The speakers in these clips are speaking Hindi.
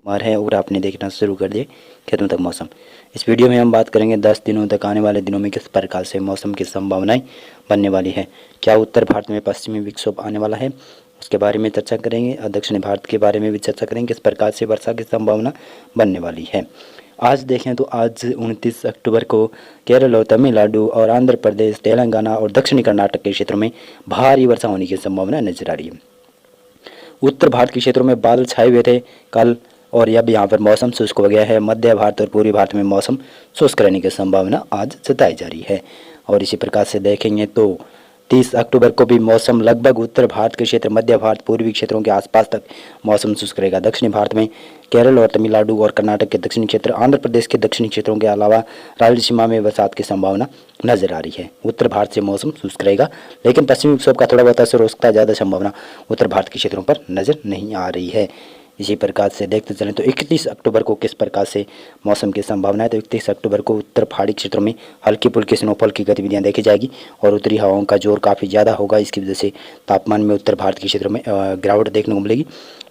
और है और आपने देखना शुरू कर दिए खेतों तक मौसम। इस वीडियो में हम बात करेंगे 10 दिनों तक आने वाले दिनों में किस प्रकार से मौसम की संभावनाएं बनने वाली है। क्या उत्तर भारत में पश्चिमी विक्षोभ आने वाला है, उसके बारे में चर्चा करेंगे और दक्षिणी भारत के बारे में भी चर्चा करेंगे किस प्रकार से वर्षा की संभावना बनने वाली है। आज देखें तो आज 29 अक्टूबर को केरल और तमिलनाडु और आंध्र प्रदेश, तेलंगाना और दक्षिणी कर्नाटक के क्षेत्रों में भारी वर्षा होने की संभावना नजर आ रही है। उत्तर भारत के क्षेत्रों में बादल छाए हुए थे कल और अब यहाँ पर मौसम शुष्क हो गया है। मध्य भारत और पूर्वी भारत में मौसम शुष्क रहने की संभावना आज जताई जा रही है। और इसी प्रकार से देखेंगे तो 30 अक्टूबर को भी मौसम लगभग उत्तर भारत के क्षेत्र, मध्य भारत, पूर्वी क्षेत्रों के आसपास तक मौसम शुष्क रहेगा। दक्षिणी भारत में केरल और तमिलनाडु और कर्नाटक के दक्षिणी क्षेत्र, आंध्र प्रदेश के दक्षिणी क्षेत्रों के अलावा रायलसीमा में बरसात की संभावना नजर आ रही है। उत्तर भारत से मौसम शुष्क रहेगा, लेकिन पश्चिमी विक्षोभ का थोड़ा बहुत असर हो सकता है। ज़्यादा संभावना उत्तर भारत के क्षेत्रों पर नजर नहीं आ रही है। इसी प्रकार से देखते चलें तो 31 अक्टूबर को किस प्रकार से मौसम की संभावना है। तो 31 अक्टूबर को उत्तर पहाड़ी क्षेत्रों में हल्की फुल्की स्नोफॉल की गतिविधियां देखी जाएगी और उत्तरी हवाओं का जोर काफ़ी ज़्यादा होगा। इसकी वजह से तापमान में उत्तर भारत के क्षेत्र में गिरावट देखने को मिलेगी।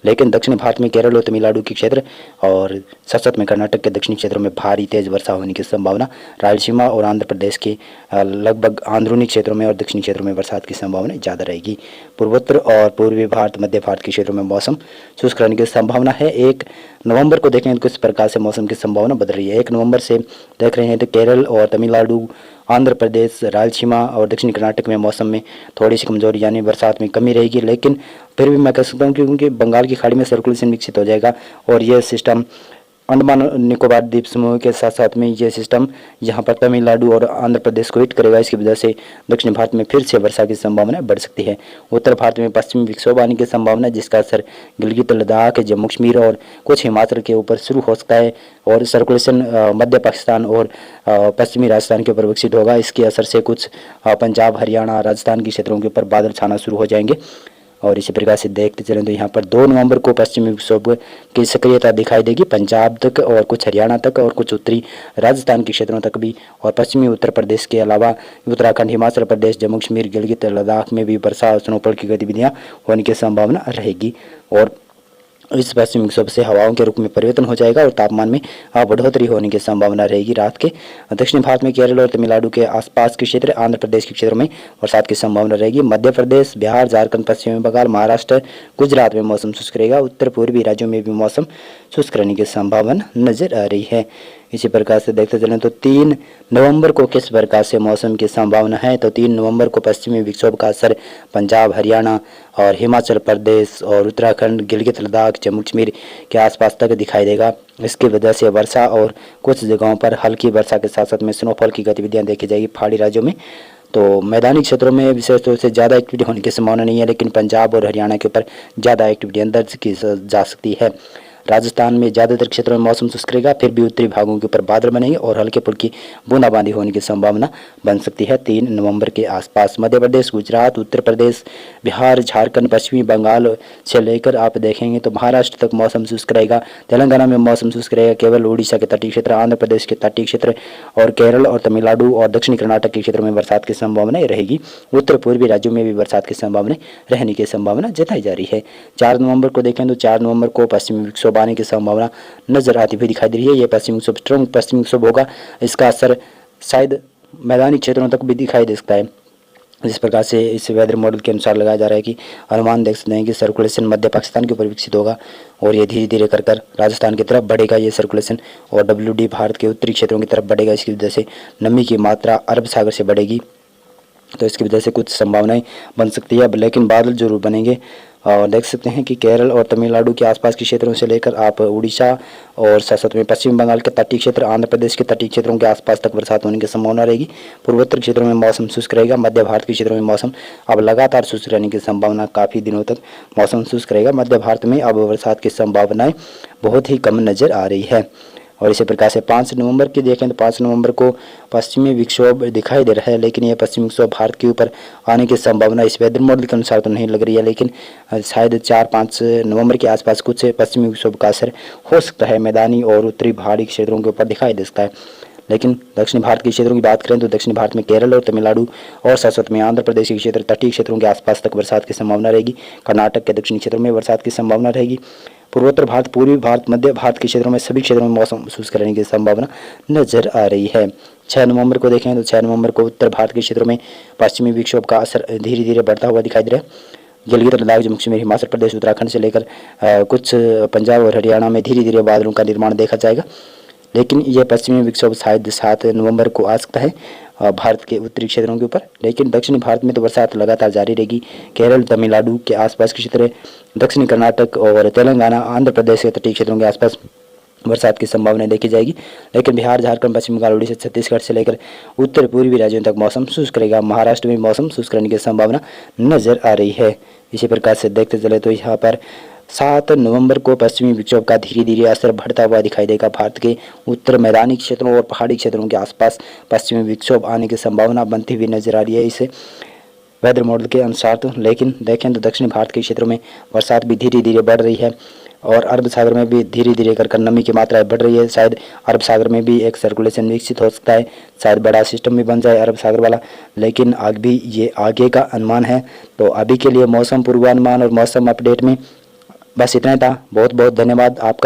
लेकिन दक्षिण भारत में केरल और तमिलनाडु के क्षेत्र और साथ में कर्नाटक के दक्षिणी क्षेत्रों में भारी तेज वर्षा होने की संभावना। रायलसीमा और आंध्र प्रदेश के लगभग अंदरूनी क्षेत्रों में और दक्षिणी क्षेत्रों में बरसात की संभावना ज़्यादा रहेगी। पूर्वोत्तर और पूर्वी भारत, मध्य भारत के क्षेत्रों में मौसम शुष्क रहने की संभावना है। 1 नवंबर को देखें तो किस प्रकार से मौसम की संभावना बदल रही है। 1 नवंबर से देख रहे हैं तो केरल और तमिलनाडु, आंध्र प्रदेश, रायलसीमा और दक्षिण कर्नाटक में मौसम में थोड़ी सी कमजोरी यानी बरसात में कमी रहेगी। लेकिन फिर भी मैं कह सकता हूँ क्योंकि बंगाल की खाड़ी में सर्कुलेशन विकसित हो जाएगा और यह सिस्टम अंडमान निकोबार द्वीप समूह के साथ साथ में ये सिस्टम यहाँ पर तमिलनाडु और आंध्र प्रदेश को हिट करेगा। इसकी वजह से दक्षिण भारत में फिर से वर्षा की संभावना बढ़ सकती है। उत्तर भारत में पश्चिमी विक्षोभ आने की संभावना, जिसका असर गिलगित, लद्दाख, जम्मू कश्मीर और कुछ हिमाचल के ऊपर शुरू हो सकता है और सर्कुलेशन मध्य पाकिस्तान और पश्चिमी राजस्थान के ऊपर विकसित होगा। इसके असर से कुछ पंजाब, हरियाणा, राजस्थान के क्षेत्रों के ऊपर बादल छाना शुरू हो जाएंगे। और इसी प्रकार से देखते चलें तो यहाँ पर 2 नवंबर को पश्चिमी विक्षोभ की सक्रियता दिखाई देगी पंजाब तक और कुछ हरियाणा तक और कुछ उत्तरी राजस्थान के क्षेत्रों तक भी, और पश्चिमी उत्तर प्रदेश के अलावा उत्तराखंड, हिमाचल प्रदेश, जम्मू कश्मीर, गिलगित, लद्दाख में भी वर्षा और स्नोफॉल की गतिविधियाँ होने की संभावना रहेगी। और इस पश्चिमी विक्षोभ से हवाओं के रुख में परिवर्तन हो जाएगा और तापमान में बढ़ोतरी होने की संभावना रहेगी रात के। दक्षिण भारत में केरल और तमिलनाडु के आसपास के क्षेत्र, आंध्र प्रदेश के क्षेत्रों में बरसात की संभावना रहेगी। मध्य प्रदेश, बिहार, झारखंड, पश्चिम बंगाल, महाराष्ट्र, गुजरात में मौसम शुष्क रहेगा। उत्तर पूर्वी राज्यों में भी मौसम शुष्क रहने की संभावना नजर आ रही है। इसी प्रकार से देखते चलें तो 3 नवंबर को किस प्रकार से मौसम की संभावना है। तो 3 नवंबर को पश्चिमी विक्षोभ का असर पंजाब, हरियाणा और हिमाचल प्रदेश और उत्तराखंड, गिलगित, लद्दाख, जम्मू कश्मीर के आसपास तक दिखाई देगा। इसकी वजह से वर्षा और कुछ जगहों पर हल्की वर्षा के साथ साथ में स्नोफॉल की गतिविधियां देखी जाएगी पहाड़ी राज्यों में। तो मैदानी क्षेत्रों में विशेष तौर से ज़्यादा एक्टिविटी होने की संभावना नहीं है, लेकिन पंजाब और हरियाणा के ऊपर ज़्यादा एक्टिविटी दर्ज की जा सकती है। राजस्थान में ज़्यादातर क्षेत्रों में मौसम शुष्क रहेगा, फिर भी उत्तरी भागों के ऊपर बादल बनेंगे और हल्के फुल्की बूंदाबांदी होने की संभावना बन सकती है 3 नवंबर के आसपास। मध्य प्रदेश, गुजरात, उत्तर प्रदेश, बिहार, झारखंड, पश्चिमी बंगाल से लेकर आप देखेंगे तो महाराष्ट्र तक मौसम शुष्क रहेगा। तेलंगाना में मौसम शुष्क रहेगा। केवल उड़ीसा के तटीय क्षेत्र, आंध्र प्रदेश के तटीय क्षेत्र और केरल और तमिलनाडु और दक्षिणी कर्नाटक के क्षेत्रों में बरसात की संभावना रहेगी। उत्तर पूर्वी राज्यों में भी बरसात की संभावना रहने की संभावना जताई जा रही है। 4 नवंबर को देखें तो 4 नवंबर को पश्चिमी विक्षोभ आने की संभावना नजर आती हुई दिखाई दे रही है। यह पश्चिमी विक्षोभ स्ट्रॉन्ग पश्चिमी विक्षोभ होगा। इसका असर शायद मैदानी क्षेत्रों तक भी दिखाई दे सकता है। जिस प्रकार से इस वेदर मॉडल के अनुसार लगाया जा रहा है कि अनुमान देख सकते हैं कि सर्कुलेशन मध्य पाकिस्तान के ऊपर विकसित होगा और ये धीरे धीरे कर राजस्थान की तरफ बढ़ेगा ये सर्कुलेशन और WD भारत के उत्तरी क्षेत्रों की तरफ बढ़ेगा। इसकी वजह से नमी की मात्रा अरब सागर से बढ़ेगी, तो इसकी वजह से कुछ संभावनाएं बन सकती है, लेकिन बादल जरूर बनेंगे। और देख सकते हैं कि केरल और तमिलनाडु के आसपास के क्षेत्रों से लेकर आप उड़ीसा और साथ में पश्चिम बंगाल के तटीय क्षेत्र, आंध्र प्रदेश के तटीय क्षेत्रों के आसपास तक बरसात होने की संभावना रहेगी। पूर्वोत्तर क्षेत्रों में मौसम शुष्क रहेगा। मध्य भारत के क्षेत्रों में मौसम अब लगातार शुष्क रहने की संभावना, काफ़ी दिनों तक मौसम शुष्क रहेगा। मध्य भारत में अब बरसात की संभावनाएँ बहुत ही कम नज़र आ रही है। और इसी प्रकार से 5 नवंबर की देखें तो 5 नवंबर को पश्चिमी विक्षोभ दिखाई दे रहा है, लेकिन यह पश्चिमी विक्षोभ भारत के ऊपर आने की संभावना इस वेदर मॉडल के अनुसार तो नहीं लग रही है, लेकिन शायद 4-5 नवंबर के आसपास कुछ पश्चिमी विक्षोभ का असर हो सकता है मैदानी और उत्तरी पहाड़ी क्षेत्रों के ऊपर दिखाई दे सकता है। लेकिन दक्षिण भारत के क्षेत्रों की बात करें तो दक्षिण भारत में केरल और तमिलनाडु और साथ में आंध्र प्रदेश के क्षेत्र, तटीय क्षेत्रों के आसपास तक बरसात की संभावना रहेगी। कर्नाटक के दक्षिणी क्षेत्रों में बरसात की संभावना रहेगी। पूर्वोत्तर भारत, पूर्वी भारत, मध्य भारत के क्षेत्रों में सभी क्षेत्रों में मौसम शुष्क रहने की संभावना नजर आ रही है। 6 नवंबर को देखें तो 6 नवंबर को उत्तर भारत के क्षेत्रों में पश्चिमी विक्षोभ का असर धीरे धीरे बढ़ता हुआ दिखाई दे रहा है। गिलगित, लद्दाख, जम्मू कश्मीर, हिमाचल प्रदेश, उत्तराखंड से लेकर कुछ पंजाब और हरियाणा में धीरे धीरे बादलों का निर्माण देखा जाएगा। लेकिन यह पश्चिमी विक्षोभ शायद 7 नवंबर को आ सकता है भारत के उत्तरी क्षेत्रों के ऊपर। लेकिन दक्षिणी भारत में तो बरसात लगातार जारी रहेगी। केरल, तमिलनाडु के आसपास के क्षेत्र, दक्षिणी कर्नाटक और तेलंगाना, आंध्र प्रदेश के तटीय क्षेत्रों के आसपास बरसात की संभावना देखी जाएगी। लेकिन बिहार, झारखंड, पश्चिम बंगाल, उड़ीसा, छत्तीसगढ़ से लेकर उत्तर पूर्वी राज्यों तक मौसम शुष्क रहेगा। महाराष्ट्र में मौसम शुष्क रहने की संभावना नजर आ रही है। इसी प्रकार से देखते चले तो यहाँ पर 7 नवंबर को पश्चिमी विक्षोभ का धीरे धीरे असर बढ़ता हुआ दिखाई देगा। भारत के उत्तर मैदानी क्षेत्रों और पहाड़ी क्षेत्रों के आसपास पश्चिमी विक्षोभ आने की संभावना बनती हुई नजर आ रही है इस वेदर मॉडल के अनुसार। तो लेकिन देखें तो दक्षिणी भारत के क्षेत्रों में बरसात भी धीरे धीरे बढ़ रही है और अरब सागर में भी धीरे धीरे कर नमी की मात्रा बढ़ रही है। शायद अरब सागर में भी एक सर्कुलेशन विकसित हो सकता है, शायद बड़ा सिस्टम भी बन जाए अरब सागर वाला। लेकिन अभी ये आगे का अनुमान है। तो अभी के लिए मौसम पूर्वानुमान और मौसम अपडेट में बस इतना ही था। बहुत बहुत धन्यवाद आपका।